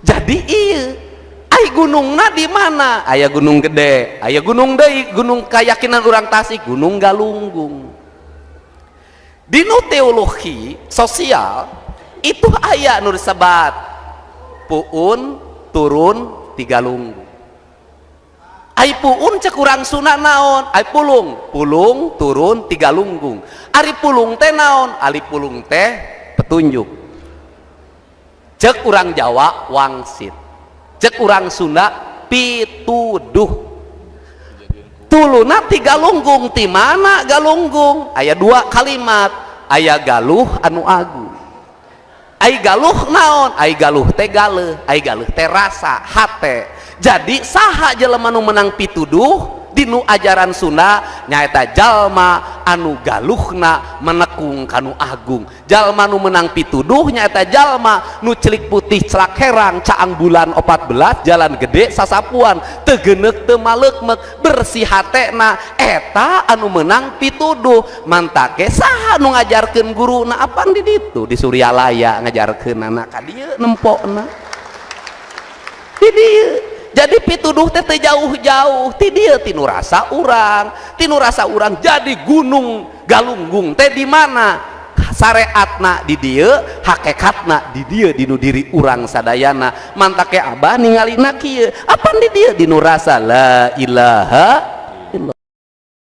Jadi iya ai gunungna di mana? Aya gunung gede, aya gunung deui, gunung keyakinan orang Tasik, gunung Galunggung. Dinu teologi sosial itu aya nu disebat puun turun ti Galunggung. Ai puun cek urang Sunda naon? Ai pulung, pulung turun ti Galunggung. Ari pulung teh naon? Ari pulung teh petunjuk. Cek urang Jawa wangsit. Cek urang Sunda pituduh. Tuluna ti Galunggung, ti mana Galunggung? Aya dua kalimat, aya galuh anu agung. Ai galuh naon? Ai galuh teh galeuh, ai galuh teh rasa, hate. Jadi saha jelema nu menang pituduh dinu ajaran Sunda nyaeta jalma anu galuhna menekung kanu agung. Jalma nu menang pituduh nyaeta jalma nu celik putih celak herang caang bulan 14 jalan gede sasapuan teu geuneuk teu maleukmek bersih hatena eta anu menang pituduh. Mantake saha nu ngajarkeun guruna apang di ditu di Suryalaya ngajarkeun anak ka dieu nempokna di dieu. Jadi pituduh teh jauh-jauh ti dieu tinu rasa urang, tinu rasa urang jadi gunung Galunggung teh di mana? Sareatna di dieu, hakikatna di dieu dinu diri urang sadayana. Mantake abah ningalina kieu, apan di dieu dinu rasa la ilaha